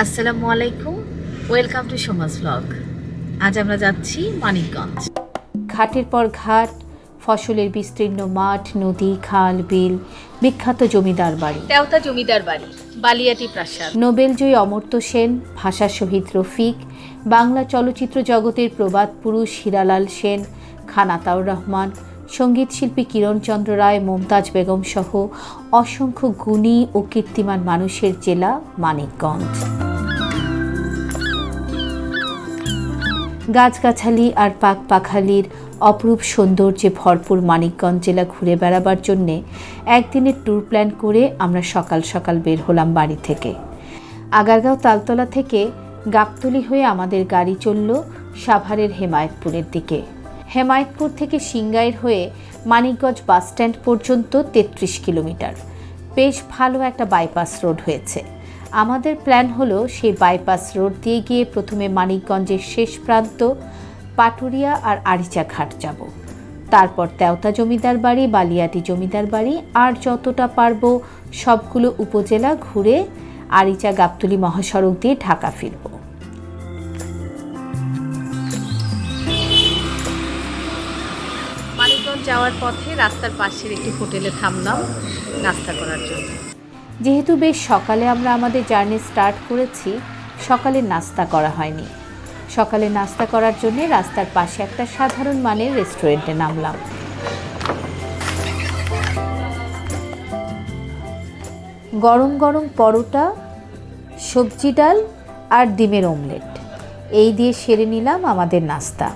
আসসালামু আলাইকুম, welcome to Soma's blog. আজ আমরা যাচ্ছি মানিকগঞ্জ। ঘাটের পর ঘাট, ফসলের বিস্তীর্ণ মাঠ, নদী, খাল, বিল, বিখ্যাত জমিদার বাড়ি, তেওতা জমিদার বাড়ি, বালিয়াটি প্রাসাদ, নোবেলজয়ী অমর্ত্য সেন, ভাষা শহীদ রফিক, বাংলা চলচ্চিত্র জগতের প্রবাদ পুরুষ হীরালাল সেন, খান আতাউর রহমান, সঙ্গীত শিল্পী কিরণচন্দ্র রায়, মমতাজ বেগম সহ অসংখ্য গুণী ও কীর্তিমান মানুষের জেলা মানিকগঞ্জ। গাছগাছালি আর পাখপাখালির অপরূপ সৌন্দর্যে ভরপুর মানিকগঞ্জ জেলা ঘুরে বেড়াবার জন্যে একদিনের ট্যুর প্ল্যান করে আমরা সকাল সকাল বের হলাম বাড়ি থেকে। আগারগাঁও তালতলা থেকে গাবতলী হয়ে আমাদের গাড়ি চলল সাভারের হেমায়েতপুরের দিকে। হেমায়েতপুর থেকে সিংগাইর হয়ে মানিকগঞ্জ বাসস্ট্যান্ড পর্যন্ত 33 কিলোমিটার। বেশ ভালো একটা বাইপাস রোড হয়েছে। আমাদের প্ল্যান হলো সেই বাইপাস রোড দিয়ে গিয়ে প্রথমে মানিকগঞ্জের শেষ প্রান্ত পাটুরিয়া আর আরিচা ঘাট যাব, তারপর তেওতা জমিদার বাড়ি, বালিয়াটি জমিদার বাড়ি আর যতটা পারবো সবগুলো উপজেলা ঘুরে আরিচা গাবতলী মহাসড়ক দিয়ে ঢাকা ফিরব। মানিকগঞ্জ যাওয়ার পথে রাস্তার পাশের একটি হোটেলে থামলাম নাস্তা করার জন্য। যেহেতু বেশ সকালে আমরা আমাদের জার্নি স্টার্ট করেছি, সকালে নাস্তা করা হয়নি। সকালে নাস্তা করার জন্য রাস্তার পাশে একটা সাধারণ মানের রেস্টুরেন্টে নামলাম। গরম গরম পরোটা, সবজি ডাল আর ডিমের অমলেট এই দিয়ে সেরে নিলাম আমাদের নাস্তা।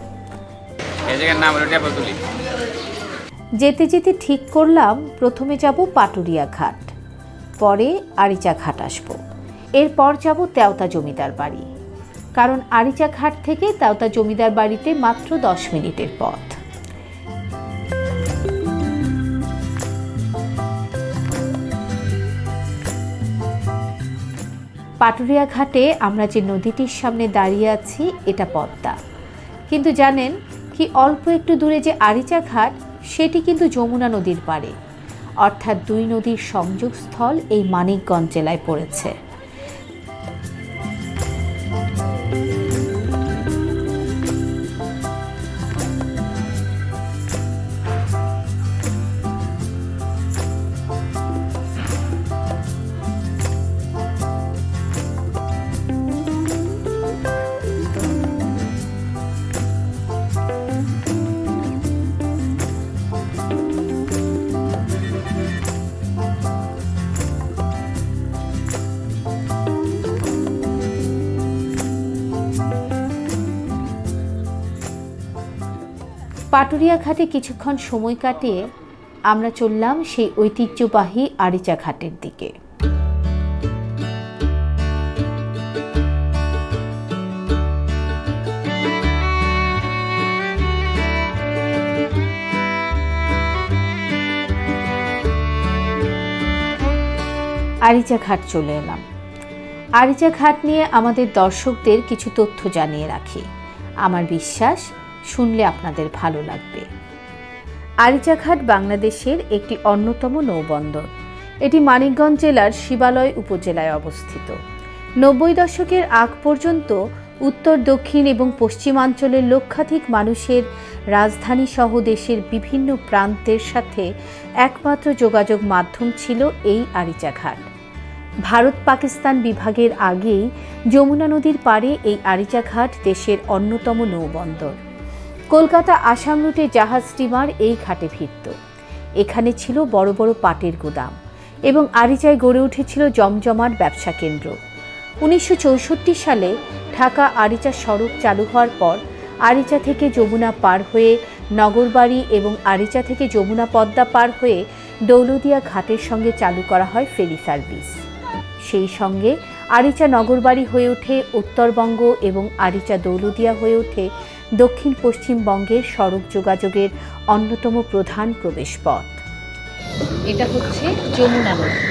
যেতে যেতে ঠিক করলাম প্রথমে যাব পাটুরিয়া ঘাট, পরে আরিচা ঘাট আসব, এরপর যাব তেওতা জমিদার বাড়ি, কারণ আরিচা ঘাট থেকে তেওতা জমিদার বাড়িতে মাত্র 10 মিনিটের পথ। পাটুরিয়া ঘাটে আমরা যে নদীটির সামনে দাঁড়িয়ে আছি এটা পদ্মা, কিন্তু জানেন কি অল্প একটু দূরে যে আরিচা ঘাট সেটি কিন্তু যমুনা নদীর পাড়ে, অর্থাৎ দুই নদীর সংযোগস্থল এই মানিকগঞ্জ জেলায় পড়েছে। পাটুরিয়া ঘাটে কিছুক্ষণ সময় কাটিয়ে আমরা চললাম সেই ঐতিহ্যবাহী আরিচা ঘাটের দিকে। আরিচা ঘাট চলে এলাম। আরিচা ঘাট নিয়ে আমাদের দর্শকদের কিছু তথ্য জানিয়ে রাখি, আমার বিশ্বাস শুনলে আপনাদের ভালো লাগবে। আরিচা ঘাট বাংলাদেশের একটি অন্যতম নৌবন্দর। এটি মানিকগঞ্জ জেলার শিবালয় উপজেলায় অবস্থিত। 90 দশকের আগ পর্যন্ত উত্তর, দক্ষিণ এবং পশ্চিমাঞ্চলের লক্ষাধিক মানুষের রাজধানী সহ দেশের বিভিন্ন প্রান্তের সাথে একমাত্র যোগাযোগ মাধ্যম ছিল এই আরিচা ঘাট। ভারত পাকিস্তান বিভাগের আগেই যমুনা নদীর পাড়ে এই আরিচা ঘাট দেশের অন্যতম নৌবন্দর। কলকাতা আসাম রুটে জাহাজ স্টিমার এই ঘাটে ভিড়ত। এখানে ছিল বড় বড় পাটের গুদাম এবং আরিচায় গড়ে উঠেছিল জমজমাট ব্যবসা কেন্দ্র। 1964 সালে ঢাকা আরিচা সড়ক চালু হওয়ার পর আরিচা থেকে যমুনা পার হয়ে নগরবাড়ি এবং আরিচা থেকে যমুনা পদ্মা পার হয়ে দৌলদিয়া ঘাটের সঙ্গে চালু করা হয় ফেরি সার্ভিস। সেই সঙ্গে আরিচা নগরবাড়ি হয়ে ওঠে উত্তরবঙ্গ এবং আরিচা দৌলদিয়া হয়ে ওঠে দক্ষিণ পশ্চিমবঙ্গের সড়ক যোগাযোগের অন্যতম প্রধান প্রবেশপথ। এটা হচ্ছে যমুনা নদী,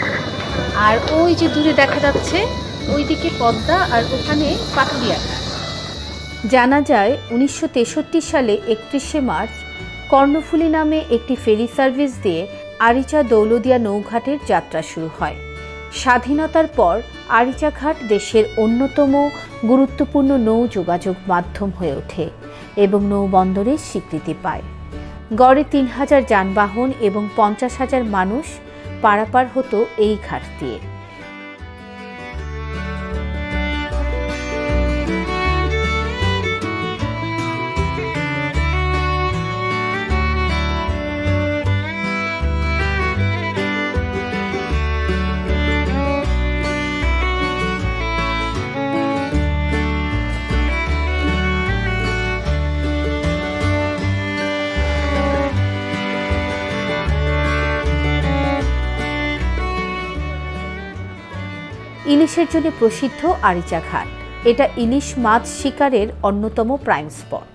আর ওই যে দূরে দেখা যাচ্ছে ওইদিকে পদ্মা, আর ওখানে পাটুরিয়া ঘাট। জানা যায় 1963 সালে 31শে মার্চ কর্ণফুলী নামে একটি ফেরি সার্ভিস দিয়ে আরিচা দৌলদিয়া নৌঘাটের যাত্রা শুরু হয়। স্বাধীনতার পর আরিচাঘাট দেশের অন্যতম গুরুত্বপূর্ণ নৌ যোগাযোগ মাধ্যম হয়ে ওঠে এবং নৌবন্দরের স্বীকৃতি পায়। গড়ে ৩,০০০ যানবাহন এবং ৫০,০০০ মানুষ পারাপার হতো এই ঘাট দিয়ে। ইলিশের জন্য প্রসিদ্ধ আরিচা ঘাট। এটা ইলিশ মাছ শিকারের অন্যতম প্রাইম স্পট।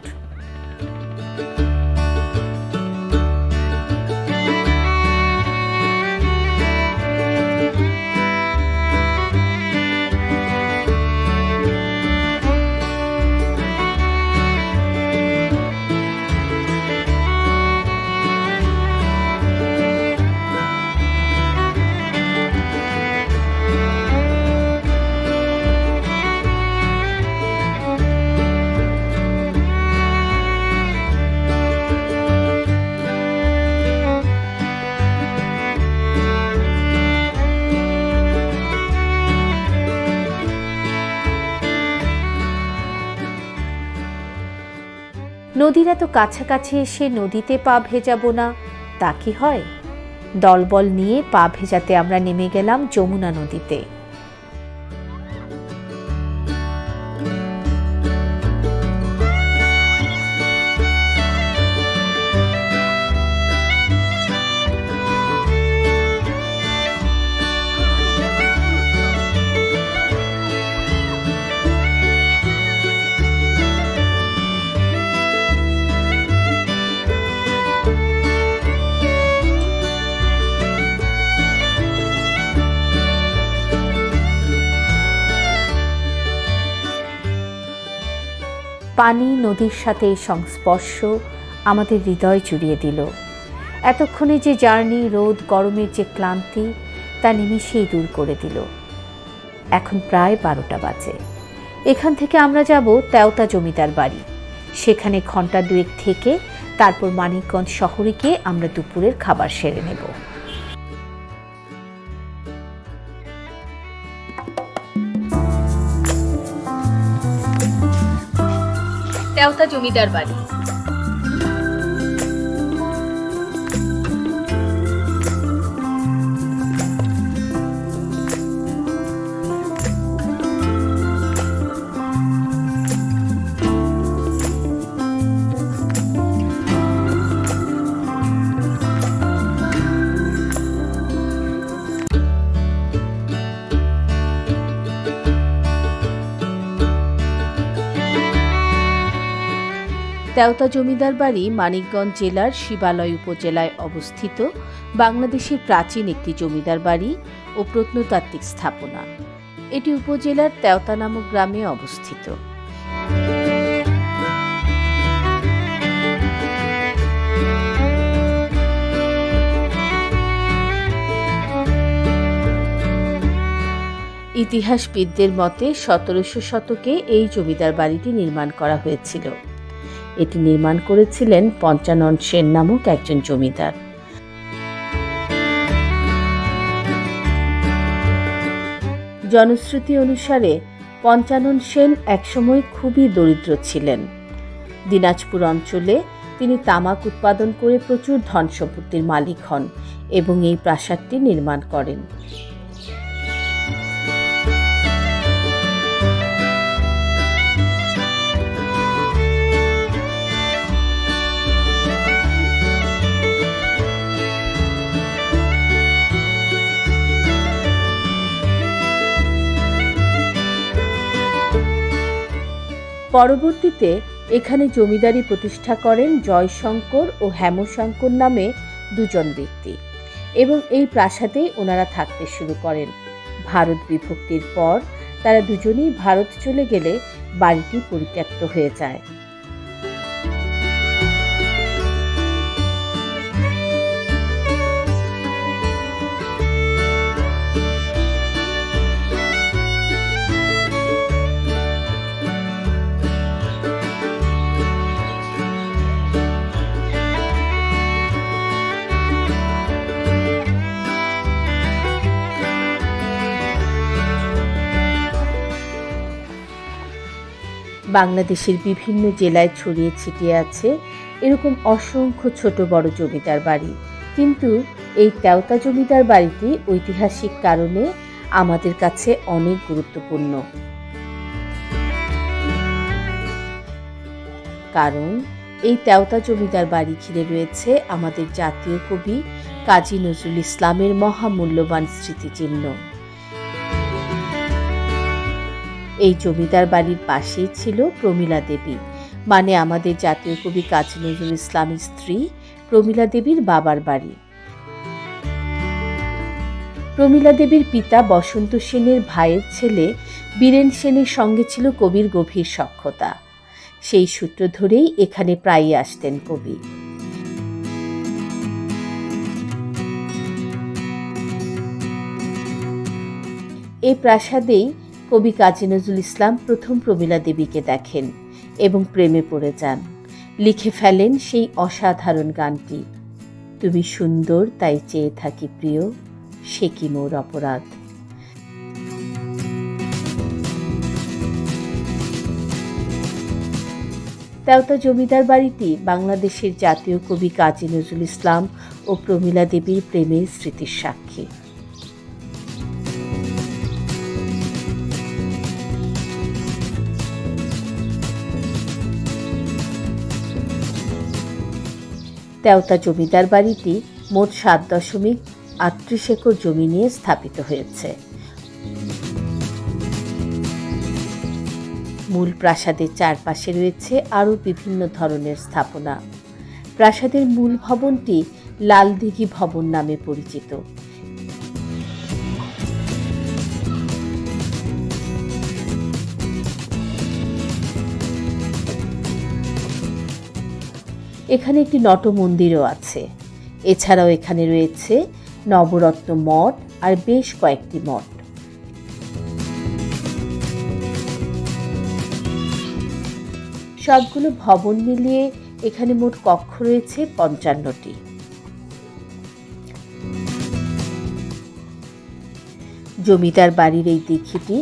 নদীর এত কাছাকাছি এসে নদীতে পা ভেজাবো না তা কি হয়? দলবল নিয়ে পা ভেজাতে আমরা নেমে গেলাম যমুনা নদীতে। পানি নদীর সাথে এই সংস্পর্শ আমাদের হৃদয় জুড়িয়ে দিল। এতক্ষণে যে জার্নি, রোদ, গরমের যে ক্লান্তি, তা নিমিষেই দূর করে দিল। এখন প্রায় 12টা বাজে। এখান থেকে আমরা যাব তেওতা জমিদার বাড়ি। সেখানে ঘন্টা 2 থেকে তারপর মানিকগঞ্জ শহরে গিয়ে আমরা দুপুরের খাবার সেরে নেব। তেওতা জমিদার বাড়ি। তেওতা জমিদার বাড়ি মানিকগঞ্জ জেলার শিবালয় উপজেলায় অবস্থিত বাংলাদেশের প্রাচীন একটি জমিদার বাড়ি ও প্রত্নতাত্ত্বিক স্থাপনা। এটি উপজেলার তেওতা নামক গ্রামে অবস্থিত। ইতিহাসবিদদের মতে 1700 শতকে এই জমিদার বাড়িটি নির্মাণ করা হয়েছিল। এটি নির্মাণ করেছিলেন পঞ্চানন সেন নামক একজন জমিদার। জনশ্রুতি অনুসারে পঞ্চানন সেন একসময় খুবই দরিদ্র ছিলেন। দিনাজপুর অঞ্চলে তিনি তামাক উৎপাদন করে প্রচুর ধন সম্পত্তির মালিক হন এবং এই প্রাসাদটি নির্মাণ করেন। পরবর্তীতে এখানে জমিদারি প্রতিষ্ঠা করেন জয়শঙ্কর ও হেমশঙ্কর নামে দুজন ব্যক্তি এবং এই প্রাসাদেই ওনারা থাকতে শুরু করেন। ভারত বিভক্তির পর তারা দুজনেই ভারত চলে গেলে বাড়িটি পরিত্যক্ত হয়ে যায়। বাংলাদেশের বিভিন্ন জেলায় ছড়িয়ে ছিটিয়ে আছে এরকম অসংখ্য ছোট বড় জমিদার বাড়ি, কিন্তু এই তেওতা জমিদার বাড়িটি ঐতিহাসিক কারণে আমাদের কাছে অনেক গুরুত্বপূর্ণ। কারণ এই তেওতা জমিদার বাড়ি ঘিরে রয়েছে আমাদের জাতীয় কবি কাজী নজরুল ইসলামের মহামূল্যবান স্মৃতিচিহ্ন। এই জমিদার বাড়ির পাশেই ছিল প্রমীলা দেবী, মানে আমাদের জাতীয় কবি কাজী নজরুল ইসলামের স্ত্রী প্রমীলা দেবীর বাবার বাড়ি। প্রমীলা দেবীর পিতা বসন্ত সেনের ভাইয়ের ছেলে বীরেন সেনের সঙ্গে ছিল কবির গভীর সখ্যতা। সেই সূত্র ধরেই এখানে প্রায়ই আসতেন কবি। এই প্রাসাদেই কবি কাজী নজরুল ইসলাম প্রথম প্রমীলা দেবীকে দেখেন এবং প্রেমে পড়ে যান। লিখে ফেলেন সেই অসাধারণ গানটি, তুমি সুন্দর তাই চেয়ে থাকি প্রিয়, সে কি মোর অপরাধ। তেওতা জমিদার বাড়িটি বাংলাদেশের জাতীয় কবি কাজী নজরুল ইসলাম ও প্রমীলা দেবীর প্রেমের স্মৃতির সাক্ষী। তেওতা জমিদার বাড়িটি মোট 7.38 একর জমি নিয়ে স্থাপিত হয়েছে। মূল প্রাসাদের চারপাশে রয়েছে আরও বিভিন্ন ধরনের স্থাপনা। প্রাসাদের মূল ভবনটি লালদিঘি ভবন নামে পরিচিত। এখানে একটি নট মন্দিরও আছে। এছাড়াও এখানে রয়েছে নবরত্ন মঠ আর বেশ কয়েকটি মঠ। সবগুলো ভবন মিলিয়ে এখানে মোট কক্ষ রয়েছে 55টি। জমিদার বাড়ির এই দিঘিটি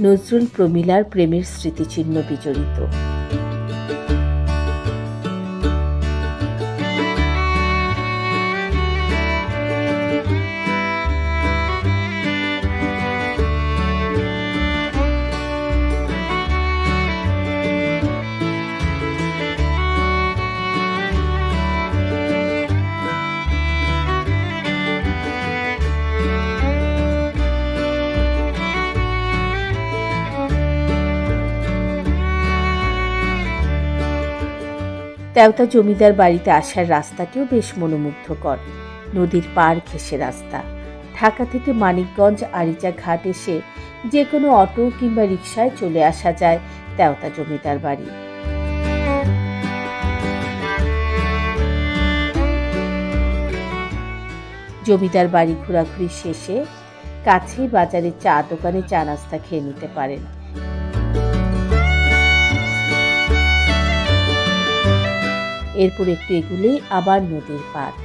নজরুল প্রমীলার প্রেমের স্মৃতিচিহ্ন বিজড়িত। তেওতা জমিদার বাড়িতে আসার রাস্তাটিও বেশ মনোমুগ্ধকর। নদীর পাড় ঘেঁষে রাস্তা। ঢাকা থেকে মানিকগঞ্জ আরিচা ঘাট এসে যে কোনো অটো কিংবা রিকশায় চলে আসা যায় তেওতা জমিদার বাড়ি। জমিদার বাড়ি ঘোরাঘুরি শেষে কাছেই বাজারে চা দোকানে চা নাস্তা খেয়ে নিতে পারেন। এরপর একটু এগুলেই আবার নদীর পাড়।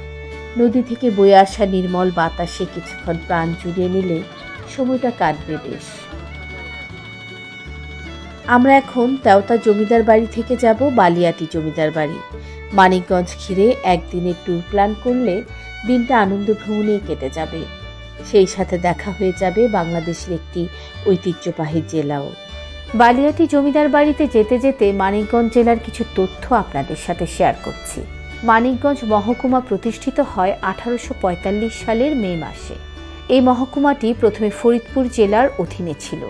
নদী থেকে বয়ে আসা নির্মল বাতাসে কিছুক্ষণ প্রাণ জুড়িয়ে নিলে সময়টা কাটবে বেশ। আমরা এখন তেওতা জমিদার বাড়ি থেকে যাব বালিয়াটি জমিদার বাড়ি। মানিকগঞ্জ ঘিরে একদিনের ট্যুর প্ল্যান করলে দিনটা আনন্দ ভ্রমণেই কেটে যাবে। সেই সাথে দেখা হয়ে যাবে বাংলাদেশের একটি ঐতিহ্যবাহী জেলাও। বালিয়াটি জমিদার বাড়িতে যেতে যেতে মানিকগঞ্জ জেলার কিছু তথ্য আপনাদের সাথে শেয়ার করছি। মানিকগঞ্জ মহকুমা প্রতিষ্ঠিত হয় 1845 সালের মে মাসে। এই মহকুমাটি প্রথমে ফরিদপুর জেলার অধীনে ছিল।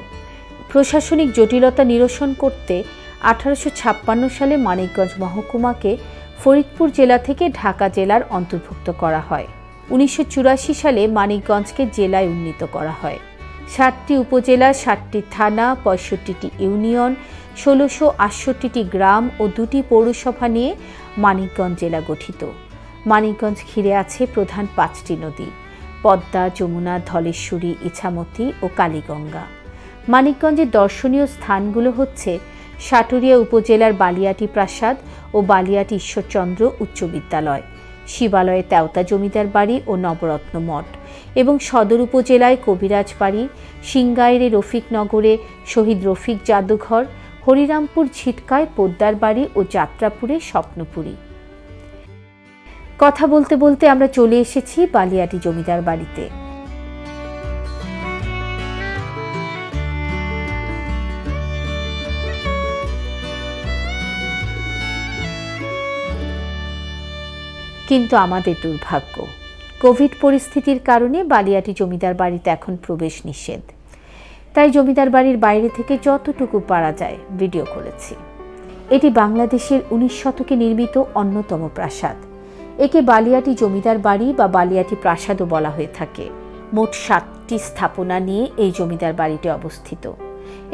প্রশাসনিক জটিলতা নিরসন করতে 1856 সালে মানিকগঞ্জ মহকুমাকে ফরিদপুর জেলা থেকে ঢাকা জেলার অন্তর্ভুক্ত করা হয়। 1984 সালে মানিকগঞ্জকে জেলায় উন্নীত করা হয়। 7টি উপজেলা, 7টি থানা, 65টি ইউনিয়ন, 1668টি গ্রাম ও 2টি পৌরসভা নিয়ে মানিকগঞ্জ জেলা গঠিত। মানিকগঞ্জ ঘিরে আছে প্রধান 5টি নদী: পদ্মা, যমুনা, ধলেশ্বরী, ইছামতি ও কালীগঙ্গা। মানিকগঞ্জের দর্শনীয় স্থানগুলো হচ্ছে সাটুরিয়া উপজেলার বালিয়াটি প্রাসাদ ও বালিয়াটি ঈশ্বরচন্দ্র উচ্চ বিদ্যালয়, শিবালয়ে তেওতা জমিদার বাড়ি ও নবরত্ন মঠ, এবং সদর উপজেলায় কবিরাজ বাড়ি, সিংগাইরে রফিকনগরে শহীদ রফিক জাদুঘর, হরিরামপুর ঝিটকায় পোদ্দার বাড়ি ও যাত্রাপুরে স্বপ্নপুরী। কথা বলতে বলতে আমরা চলে এসেছি বালিয়াটি জমিদার বাড়িতে। কিন্তু আমাদের দুর্ভাগ্য, কোভিড পরিস্থিতির কারণে বালিয়াটি জমিদার বাড়িতে এখন প্রবেশ নিষেধ। তাই জমিদার বাড়ির বাইরে থেকে যতটুকু পারা যায় ভিডিও করেছি। এটি বাংলাদেশের 19 শতকে নির্মিত অন্যতম প্রাসাদ। একে বালিয়াটি জমিদার বাড়ি বা বালিয়াটি প্রাসাদও বলা হয়ে থাকে। মোট 7টি স্থাপনা নিয়ে এই জমিদার বাড়িটি অবস্থিত।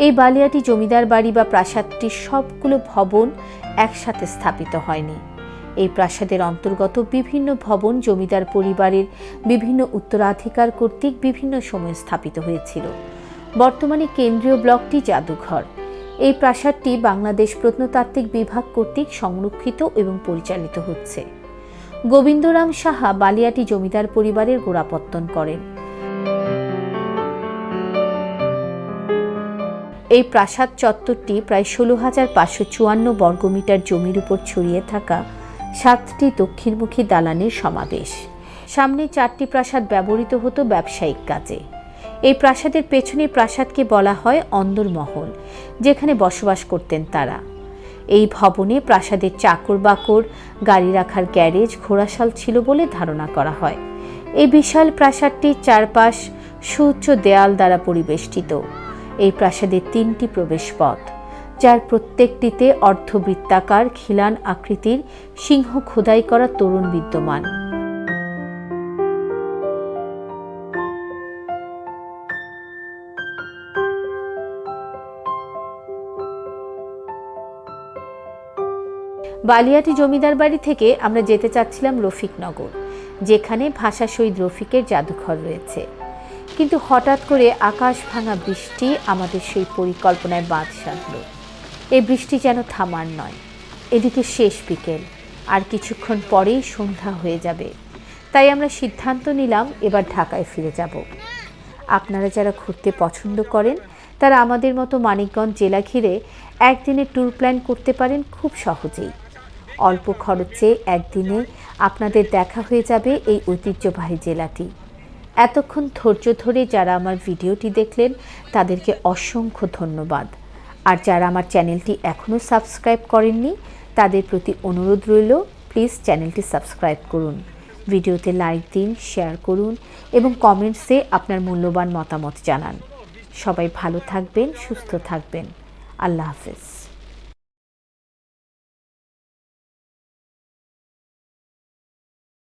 এই বালিয়াটি জমিদার বাড়ি বা প্রাসাদটির সবগুলো ভবন একসাথে স্থাপিত হয়নি। এই প্রাসাদের অন্তর্গত বিভিন্ন ভবন জমিদার পরিবারের বিভিন্ন উত্তরাধিকার কর্তৃক বিভিন্ন সময়ে স্থাপিত হয়েছিল। বর্তমানে কেন্দ্রীয় ব্লকটি জাদুঘর। এই প্রাসাদটি বাংলাদেশ প্রত্নতাত্ত্বিক বিভাগ কর্তৃক সংরক্ষিত এবং পরিচালিত হচ্ছে। গোবিন্দরাম সাহা বালিয়াটি জমিদার পরিবারের গোড়াপত্তন করেন। এই প্রাসাদ চত্বরটি প্রায় 16,554 বর্গমিটার জমির উপর ছড়িয়ে থাকা 7টি দক্ষিণমুখী দালানের সমাবেশ। সামনে 4টি প্রাসাদ ব্যবহৃত হতো ব্যবসায়িক কাজে। এই প্রাসাদের পেছনে প্রাসাদকে বলা হয় অন্দরমহল, যেখানে বসবাস করতেন তারা। এই ভবনে প্রাসাদের চাকর বাকর, গাড়ি রাখার গ্যারেজ, ঘোড়াশাল ছিল বলে ধারণা করা হয়। এই বিশাল প্রাসাদটির চারপাশ সুউচ্চ দেয়াল দ্বারা পরিবেষ্টিত। এই প্রাসাদের 3টি প্রবেশপথ, যার প্রত্যেকটিতে অর্ধবৃত্তাকার খিলান আকৃতির সিংহ খোদাই করা তোরণ বিদ্যমান। বালিয়াটি জমিদার বাড়ি থেকে আমরা যেতে চাচ্ছিলাম রফিকনগর, যেখানে ভাষা শহীদ রফিকের জাদুঘর রয়েছে। কিন্তু হঠাৎ করে আকাশ ভাঙা বৃষ্টি আমাদের সেই পরিকল্পনায় বাদ সাধল। এই বৃষ্টি যেন থামার নয়। এদিকে শেষ বিকেল, আর কিছুক্ষণ পরেই সন্ধ্যা হয়ে যাবে। তাই আমরা সিদ্ধান্ত নিলাম এবার ঢাকায় ফিরে যাব। আপনারা যারা ঘুরতে পছন্দ করেন তারা আমাদের মতো মানিকগঞ্জ জেলা ঘিরে একদিনের ট্যুর প্ল্যান করতে পারেন খুব সহজেই। অল্প খরচে একদিনে আপনাদের দেখা হয়ে যাবে এই ঐতিহ্যবাহী জেলাটি। এতক্ষণ ধৈর্য ধরে যারা আমার ভিডিওটি দেখলেন তাদেরকে অসংখ্য ধন্যবাদ। আর যারা আমার চ্যানেলটি এখনও সাবস্ক্রাইব করেননি তাদের প্রতি অনুরোধ রইল, প্লিজ চ্যানেলটি সাবস্ক্রাইব করুন, ভিডিওতে লাইক দিন, শেয়ার করুন এবং কমেন্টসে আপনার মূল্যবান মতামত জানান। সবাই ভালো থাকবেন, সুস্থ থাকবেন। আল্লাহ হাফেজ।